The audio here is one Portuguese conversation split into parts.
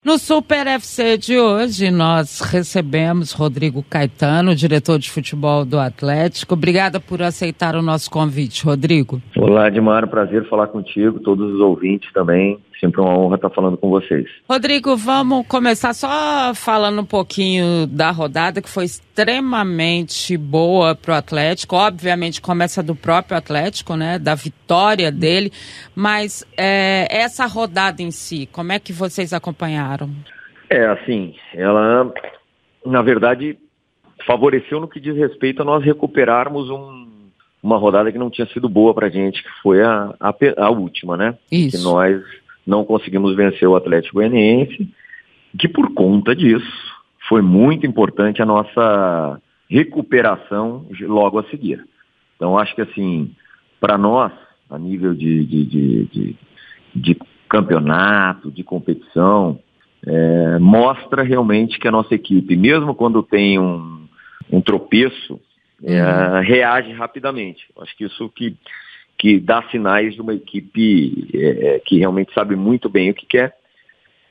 No Super FC de hoje, nós recebemos Rodrigo Caetano, diretor de futebol do Atlético. Obrigada por aceitar o nosso convite, Rodrigo. Olá, Edmar, prazer falar contigo, todos os ouvintes também. Sempre uma honra estar falando com vocês. Rodrigo, vamos começar só falando um pouquinho da rodada, que foi extremamente boa para o Atlético. Obviamente começa do próprio Atlético, né, da vitória dele, mas essa rodada em si, como é que vocês acompanharam? Assim, ela, na verdade, favoreceu no que diz respeito a nós recuperarmos uma rodada que não tinha sido boa para a gente, que foi a última, né? Isso. Que nós não conseguimos vencer o Atlético Goianiense, que por conta disso foi muito importante a nossa recuperação logo a seguir. Então acho que assim, para nós, a nível de campeonato, de competição, mostra realmente que a nossa equipe, mesmo quando tem um tropeço, reage rapidamente. Acho que isso que dá sinais de uma equipe que realmente sabe muito bem o que quer.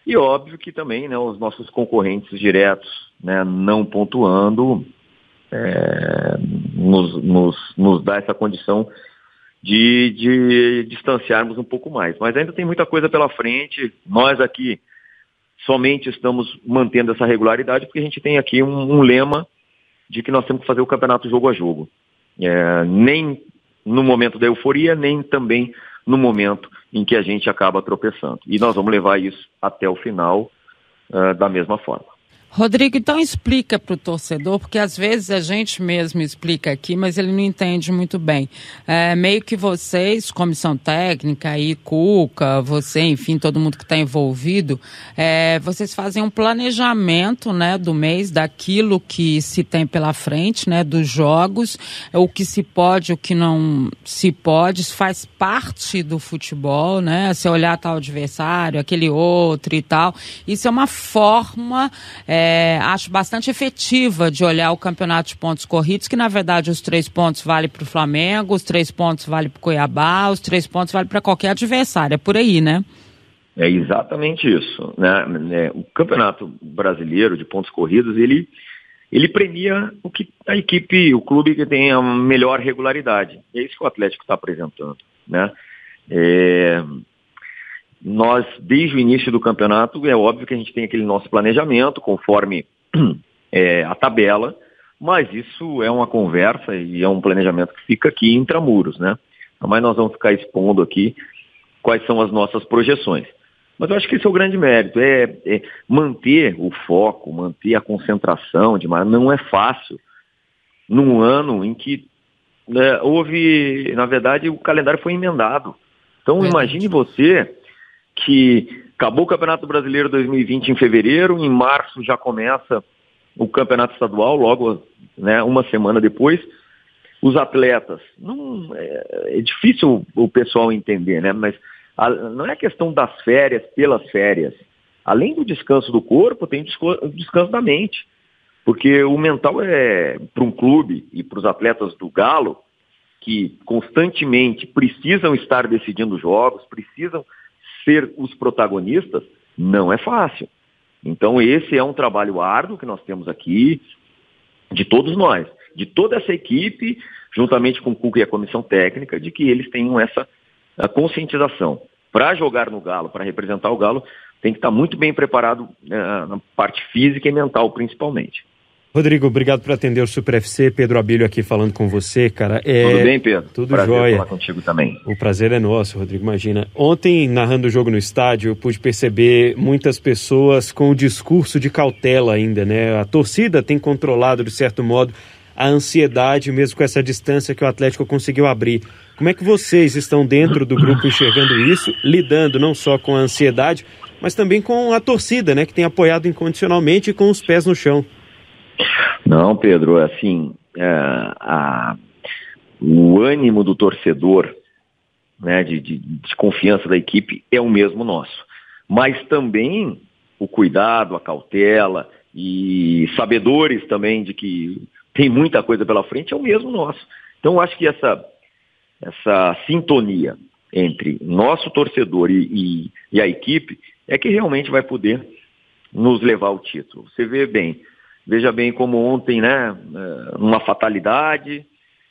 E óbvio que também, né, os nossos concorrentes diretos, né, não pontuando, nos dá essa condição de distanciarmos um pouco mais. Mas ainda tem muita coisa pela frente. Nós aqui somente estamos mantendo essa regularidade porque a gente tem aqui um lema de que nós temos que fazer o campeonato jogo a jogo. Nem no momento da euforia, nem também no momento em que a gente acaba tropeçando. E nós vamos levar isso até o final da mesma forma. Rodrigo, então explica para o torcedor, porque às vezes a gente mesmo explica aqui, mas ele não entende muito bem. Meio que vocês, comissão técnica, aí, Cuca, você, enfim, todo mundo que está envolvido, vocês fazem um planejamento, né, do mês, daquilo que se tem pela frente, né, dos jogos, o que se pode, o que não se pode, isso faz parte do futebol, né, você olhar tal adversário, aquele outro e tal. Isso é uma forma... acho bastante efetiva de olhar o campeonato de pontos corridos, que na verdade os 3 pontos valem para o Flamengo, os 3 pontos valem para o Cuiabá, os 3 pontos valem para qualquer adversário, é por aí, né? É exatamente isso, né? O campeonato brasileiro de pontos corridos, ele premia a equipe, o clube que tem a melhor regularidade. É isso que o Atlético está apresentando, né? Nós, desde o início do campeonato, é óbvio que a gente tem aquele nosso planejamento, conforme a tabela, mas isso é uma conversa e é um planejamento que fica aqui intramuros, né? Mas nós vamos ficar expondo aqui quais são as nossas projeções. Mas eu acho que esse é o grande mérito, manter o foco, manter a concentração, não é fácil num ano em que houve, na verdade, o calendário foi emendado. Então imagine você que acabou o Campeonato Brasileiro 2020 em fevereiro, em março já começa o Campeonato Estadual, logo, né, uma semana depois. Os atletas, é difícil o pessoal entender, né, mas não é questão das férias pelas férias. Além do descanso do corpo, tem o descanso da mente, porque o mental para um clube e para os atletas do Galo, que constantemente precisam estar decidindo jogos, precisam ser os protagonistas, não é fácil. Então esse é um trabalho árduo que nós temos aqui, de todos nós, de toda essa equipe, juntamente com o Cuca e a comissão técnica, de que eles tenham essa conscientização. Para jogar no Galo, para representar o Galo, tem que estar muito bem preparado na parte física e mental, principalmente. Rodrigo, obrigado por atender o Super FC. Pedro Abílio aqui falando com você, cara. Tudo bem, Pedro? Tudo prazer jóia. Falar contigo também. O prazer é nosso, Rodrigo, imagina. Ontem, narrando o jogo no estádio, eu pude perceber muitas pessoas com o discurso de cautela ainda, né? A torcida tem controlado, de certo modo, a ansiedade, mesmo com essa distância que o Atlético conseguiu abrir. Como é que vocês estão dentro do grupo enxergando isso, lidando não só com a ansiedade, mas também com a torcida, né? Que tem apoiado incondicionalmente e com os pés no chão. Não, Pedro, assim, o ânimo do torcedor, né, de confiança da equipe é o mesmo nosso. Mas também o cuidado, a cautela e sabedores também de que tem muita coisa pela frente é o mesmo nosso. Então eu acho que essa sintonia entre nosso torcedor e a equipe é que realmente vai poder nos levar ao título. Você veja bem como ontem, né, uma fatalidade,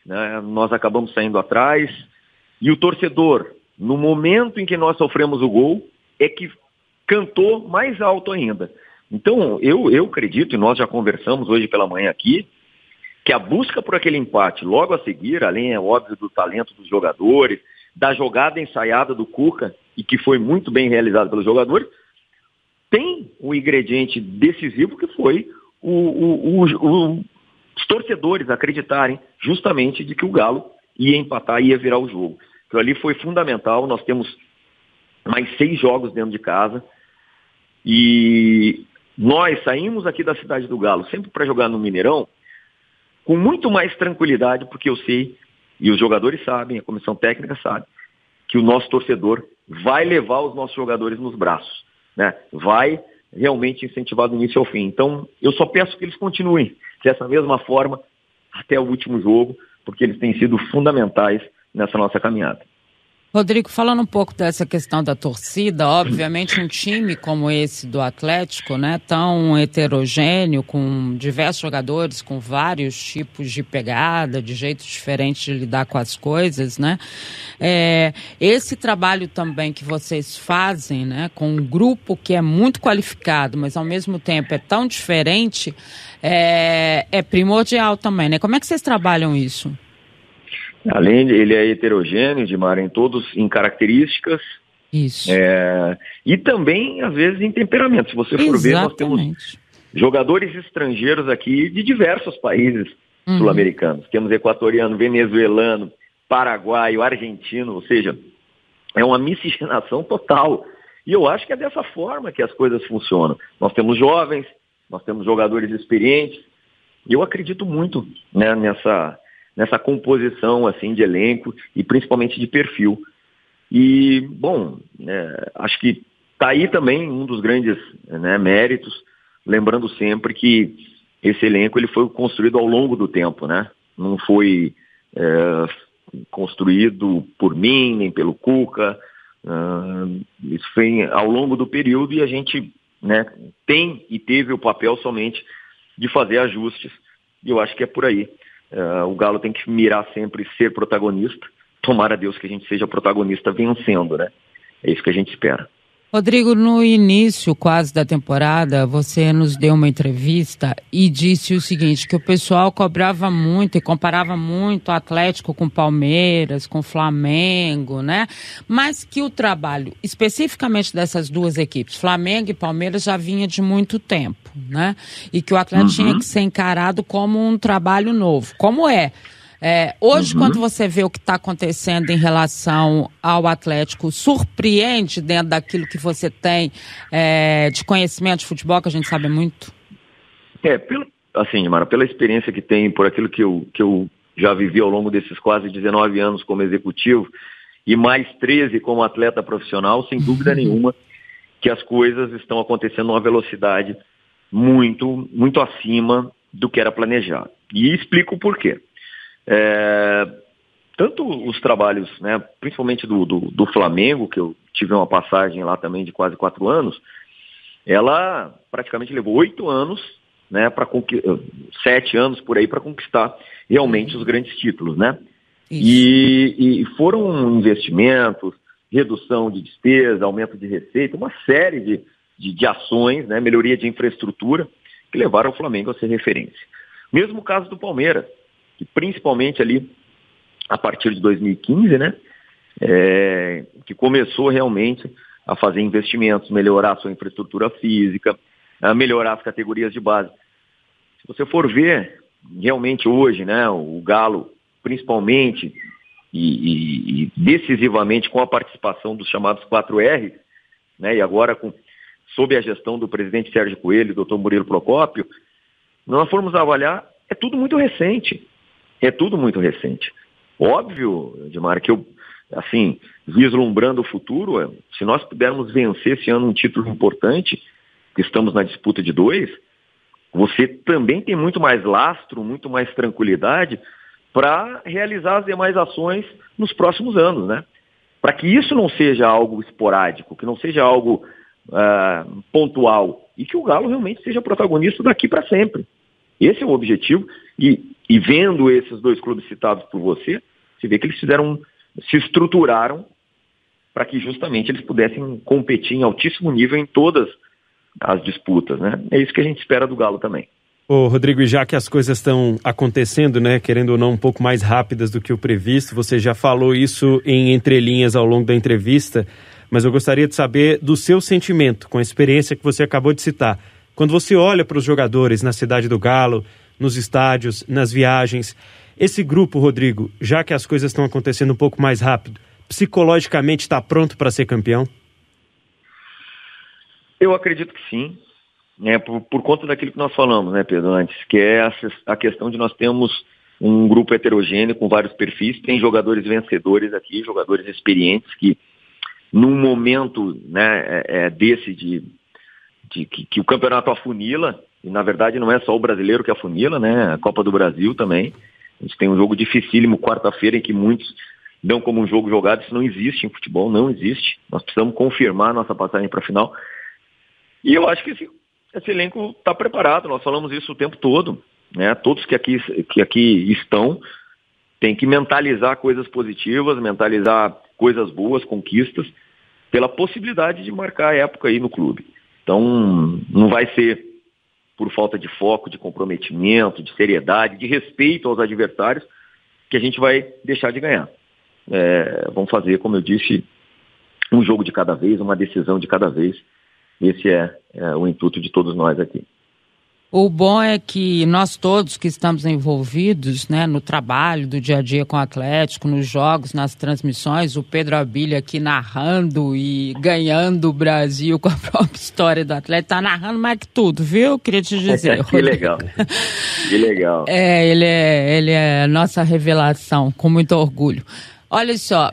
né, nós acabamos saindo atrás, e o torcedor, no momento em que nós sofremos o gol, é que cantou mais alto ainda. Então, eu acredito, e nós já conversamos hoje pela manhã aqui, que a busca por aquele empate logo a seguir, além, é óbvio, do talento dos jogadores, da jogada ensaiada do Cuca, e que foi muito bem realizada pelos jogadores, tem um ingrediente decisivo que foi os torcedores acreditarem justamente de que o Galo ia empatar, ia virar o jogo. Então ali foi fundamental. Nós temos mais 6 jogos dentro de casa e nós saímos aqui da cidade do Galo sempre para jogar no Mineirão com muito mais tranquilidade, porque eu sei, e os jogadores sabem, a comissão técnica sabe, que o nosso torcedor vai levar os nossos jogadores nos braços, né? Vai realmente incentivar do início ao fim. Então, eu só peço que eles continuem dessa mesma forma até o último jogo, porque eles têm sido fundamentais nessa nossa caminhada. Rodrigo, falando um pouco dessa questão da torcida, obviamente um time como esse do Atlético, né, tão heterogêneo, com diversos jogadores, com vários tipos de pegada, de jeitos diferentes de lidar com as coisas, né, esse trabalho também que vocês fazem, né, com um grupo que é muito qualificado, mas ao mesmo tempo é tão diferente, é primordial também, né? Como é que vocês trabalham isso? Além de ele é heterogêneo, Dimar, em características. Isso. E também, às vezes, em temperamento. Se você for ver, nós temos jogadores estrangeiros aqui de diversos países sul-americanos. Temos equatoriano, venezuelano, paraguaio, argentino, ou seja, é uma miscigenação total. E eu acho que é dessa forma que as coisas funcionam. Nós temos jovens, nós temos jogadores experientes, e eu acredito muito, né, nessa composição assim, de elenco e principalmente de perfil. E, bom, acho que está aí também um dos grandes, né, méritos, lembrando sempre que esse elenco ele foi construído ao longo do tempo, né? Não foi construído por mim, nem pelo Cuca, isso foi ao longo do período e a gente, né, tem e teve o papel somente de fazer ajustes, e eu acho que é por aí. O Galo tem que mirar sempre ser protagonista. Tomara a Deus que a gente seja protagonista vencendo, né? É isso que a gente espera. Rodrigo, no início quase da temporada, você nos deu uma entrevista e disse o seguinte, que o pessoal cobrava muito e comparava muito o Atlético com o Palmeiras, com o Flamengo, né? Mas que o trabalho, especificamente dessas duas equipes, Flamengo e Palmeiras, já vinha de muito tempo, né? E que o Atlético tinha que ser encarado como um trabalho novo. Como é? Hoje, quando você vê o que está acontecendo em relação ao Atlético, surpreende dentro daquilo que você tem de conhecimento de futebol, que a gente sabe muito? Assim, Mara, pela experiência que tem, por aquilo que eu já vivi ao longo desses quase 19 anos como executivo e mais 13 como atleta profissional, sem dúvida nenhuma que as coisas estão acontecendo numa velocidade muito, muito acima do que era planejado. E explico o porquê. Tanto os trabalhos, né, principalmente do Flamengo, que eu tive uma passagem lá também de quase 4 anos, ela praticamente levou 8 anos, né, 7 anos por aí para conquistar realmente os grandes títulos, né? E foram investimentos, redução de despesa, aumento de receita, uma série de ações, né, melhoria de infraestrutura que levaram o Flamengo a ser referência. Mesmo o caso do Palmeiras, que principalmente ali a partir de 2015, né, que começou realmente a fazer investimentos, melhorar a sua infraestrutura física, a melhorar as categorias de base. Se você for ver, realmente hoje, né, o Galo, principalmente e decisivamente com a participação dos chamados 4R, né, e agora sob a gestão do presidente Sérgio Coelho e Dr. Murilo Procópio, nós formos avaliar, é tudo muito recente. É tudo muito recente. Óbvio, Edmar, que eu, assim, vislumbrando o futuro, se nós pudermos vencer esse ano um título importante, que estamos na disputa de 2, você também tem muito mais lastro, muito mais tranquilidade para realizar as demais ações nos próximos anos, né? Para que isso não seja algo esporádico, que não seja algo pontual, e que o Galo realmente seja protagonista daqui para sempre. Esse é o objetivo, e vendo esses dois clubes citados por você vê que eles se estruturaram para que justamente eles pudessem competir em altíssimo nível em todas as disputas, né? É isso que a gente espera do Galo também. Ô Rodrigo, e já que as coisas estão acontecendo, né, querendo ou não, um pouco mais rápidas do que o previsto, você já falou isso em entrelinhas ao longo da entrevista, mas eu gostaria de saber do seu sentimento, com a experiência que você acabou de citar. Quando você olha para os jogadores na cidade do Galo, nos estádios, nas viagens, esse grupo, Rodrigo, já que as coisas estão acontecendo um pouco mais rápido, psicologicamente está pronto para ser campeão? Eu acredito que sim, né, por conta daquilo que nós falamos, né, Pedro, antes, que é a questão de nós termos um grupo heterogêneo com vários perfis. Tem jogadores vencedores aqui, jogadores experientes que num momento, né, desse que o campeonato afunila, e na verdade não é só o brasileiro que afunila, né, a Copa do Brasil também. A gente tem um jogo dificílimo quarta-feira em que muitos dão como um jogo jogado. Isso não existe em futebol, não existe. Nós precisamos confirmar nossa passagem para a final. E eu acho que esse elenco está preparado, nós falamos isso o tempo todo, né? Todos que aqui estão têm que mentalizar coisas positivas, mentalizar coisas boas, conquistas, pela possibilidade de marcar a época aí no clube. Então, não vai ser por falta de foco, de comprometimento, de seriedade, de respeito aos adversários, que a gente vai deixar de ganhar. Vamos fazer, como eu disse, um jogo de cada vez, uma decisão de cada vez. Esse é o intuito de todos nós aqui. O bom é que nós todos que estamos envolvidos, né, no trabalho do dia a dia com o Atlético, nos jogos, nas transmissões, o Pedro Abílio aqui narrando e ganhando o Brasil com a própria história do Atlético, tá narrando mais que tudo, viu? Queria te dizer. Que legal. Que legal. Ele é nossa revelação, com muito orgulho. Olha só,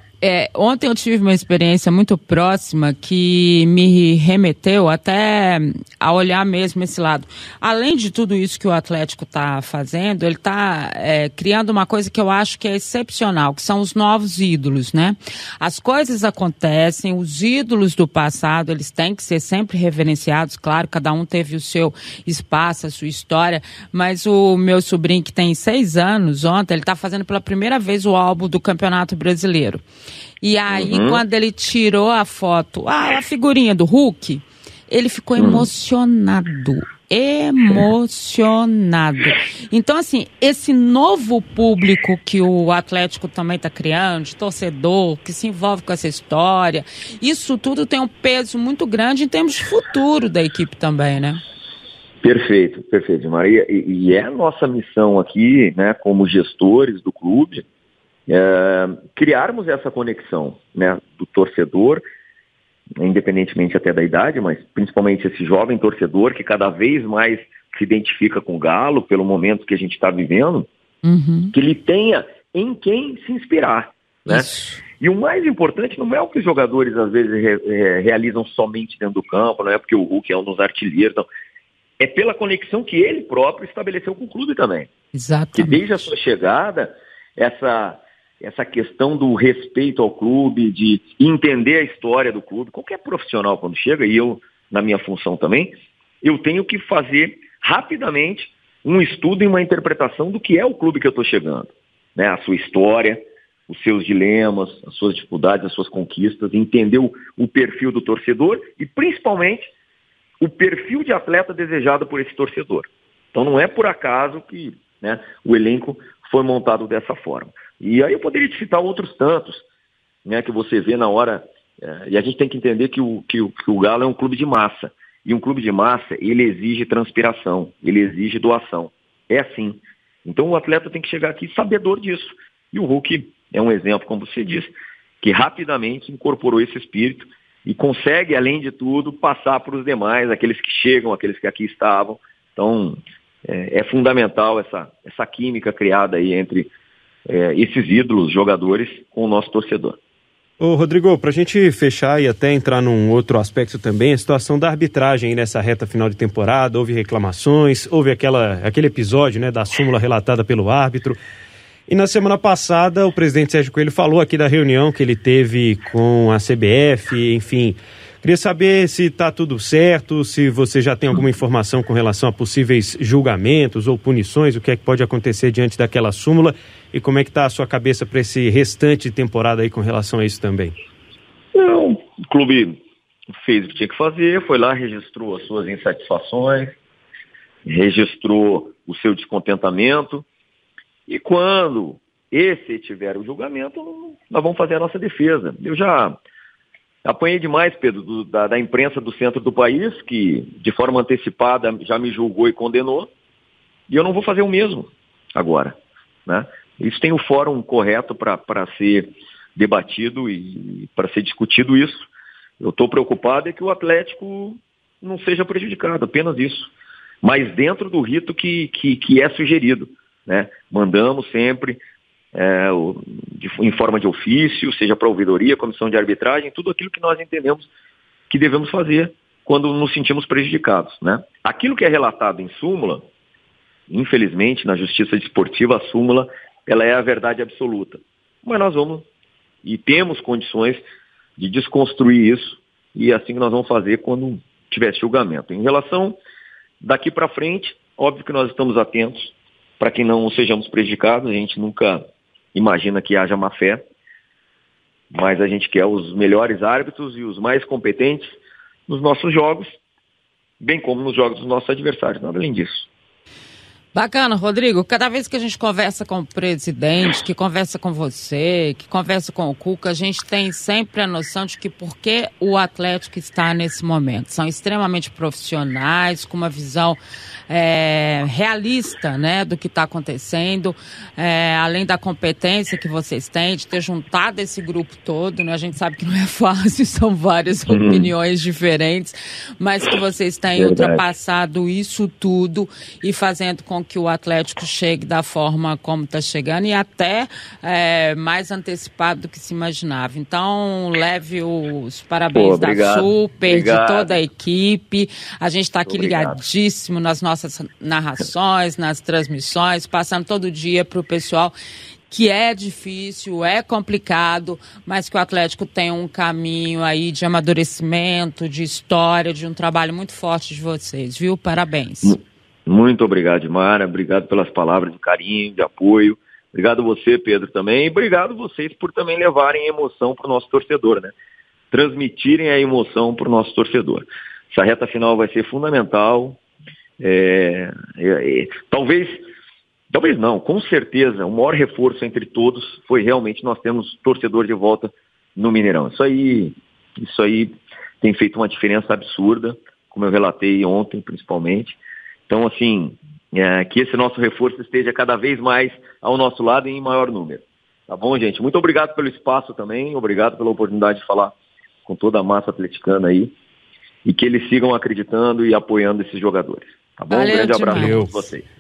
ontem eu tive uma experiência muito próxima que me remeteu até a olhar mesmo esse lado. Além de tudo isso que o Atlético está fazendo, ele está criando uma coisa que eu acho que é excepcional, que são os novos ídolos, né? As coisas acontecem, os ídolos do passado, eles têm que ser sempre reverenciados, claro, cada um teve o seu espaço, a sua história, mas o meu sobrinho que tem 6 anos, ontem, ele está fazendo pela primeira vez o álbum do Campeonato Brasileiro. E aí, quando ele tirou a foto, a figurinha do Hulk, ele ficou emocionado. Então, assim, esse novo público que o Atlético também está criando, de torcedor, que se envolve com essa história, isso tudo tem um peso muito grande em termos de futuro da equipe também, né? Perfeito, Maria. E é a nossa missão aqui, né, como gestores do clube, criarmos essa conexão, né, do torcedor, independentemente até da idade, mas principalmente esse jovem torcedor que cada vez mais se identifica com o Galo pelo momento que a gente está vivendo, que ele tenha em quem se inspirar, né? E o mais importante não é o que os jogadores às vezes realizam somente dentro do campo, não é porque o Hulk é um dos artilheiros, não. É pela conexão que ele próprio estabeleceu com o clube também. Exatamente. Que desde a sua chegada, essa questão do respeito ao clube, de entender a história do clube, qualquer profissional quando chega, e eu, na minha função também, eu tenho que fazer rapidamente um estudo e uma interpretação do que é o clube que eu estou chegando, né? A sua história, os seus dilemas, as suas dificuldades, as suas conquistas, entender o perfil do torcedor e principalmente o perfil de atleta desejado por esse torcedor. Então não é por acaso que, né, o elenco foi montado dessa forma. E aí eu poderia te citar outros tantos, né, que você vê na hora, e a gente tem que entender que o Galo é um clube de massa, e um clube de massa, ele exige transpiração, ele exige doação, é assim. Então o atleta tem que chegar aqui sabedor disso, e o Hulk é um exemplo, como você disse, que rapidamente incorporou esse espírito e consegue, além de tudo, passar para os demais, aqueles que chegam, aqueles que aqui estavam. Então é fundamental essa química criada aí entre esses ídolos, jogadores, com o nosso torcedor. Ô Rodrigo, para a gente fechar e até entrar num outro aspecto também, a situação da arbitragem nessa reta final de temporada, houve reclamações, houve aquele episódio, né, da súmula relatada pelo árbitro. E na semana passada o presidente Sérgio Coelho falou aqui da reunião que ele teve com a CBF, enfim, Queria saber se está tudo certo, se você já tem alguma informação com relação a possíveis julgamentos ou punições, o que é que pode acontecer diante daquela súmula e como é que está a sua cabeça para esse restante de temporada aí com relação a isso também. Não, o clube fez o que tinha que fazer, foi lá, registrou as suas insatisfações, registrou o seu descontentamento e quando esse tiver o julgamento, nós vamos fazer a nossa defesa. Eu já apanhei demais, Pedro, da imprensa do centro do país, que de forma antecipada já me julgou e condenou, e eu não vou fazer o mesmo agora, né? Isso tem o fórum correto para ser debatido e para ser discutido isso. Eu estou preocupado é que o Atlético não seja prejudicado, apenas isso. Mas dentro do rito que é sugerido, né? Mandamos sempre em forma de ofício, seja para a ouvidoria, comissão de arbitragem, tudo aquilo que nós entendemos que devemos fazer quando nos sentimos prejudicados, né? Aquilo que é relatado em súmula, infelizmente, na justiça desportiva, a súmula, ela é a verdade absoluta. Mas nós vamos e temos condições de desconstruir isso, e é assim que nós vamos fazer quando tiver julgamento. Em relação daqui para frente, óbvio que nós estamos atentos para que não sejamos prejudicados, a gente nunca imagina que haja má fé, mas a gente quer os melhores árbitros e os mais competentes nos nossos jogos, bem como nos jogos dos nossos adversários, nada além disso. Bacana, Rodrigo. Cada vez que a gente conversa com o presidente, que conversa com você, que conversa com o Cuca, a gente tem sempre a noção de que por que o Atlético está nesse momento. São extremamente profissionais, com uma visão realista, né, do que está acontecendo, além da competência que vocês têm de ter juntado esse grupo todo, né? A gente sabe que não é fácil, são várias opiniões diferentes, mas que vocês têm ultrapassado isso tudo e fazendo com que o Atlético chegue da forma como está chegando e até mais antecipado do que se imaginava. Então, leve os parabéns da Super, de toda a equipe. A gente está aqui ligadíssimo nas nossas narrações, nas transmissões, passando todo dia para o pessoal que é difícil, é complicado, mas que o Atlético tem um caminho aí de amadurecimento, de história, de um trabalho muito forte de vocês, viu? Parabéns. Muito obrigado, Mara. Obrigado pelas palavras de carinho, de apoio. Obrigado você, Pedro, também. E obrigado vocês por também levarem emoção para o nosso torcedor, né? Transmitirem a emoção para o nosso torcedor. Essa reta final vai ser fundamental. Talvez não, com certeza, o maior reforço entre todos foi realmente nós temos torcedor de volta no Mineirão. Isso aí tem feito uma diferença absurda, como eu relatei ontem, principalmente. Então, assim, que esse nosso reforço esteja cada vez mais ao nosso lado e em maior número. Tá bom, gente? Muito obrigado pelo espaço também, obrigado pela oportunidade de falar com toda a massa atleticana aí e que eles sigam acreditando e apoiando esses jogadores. Tá bom? Valeu, um grande abraço a demais. todos vocês.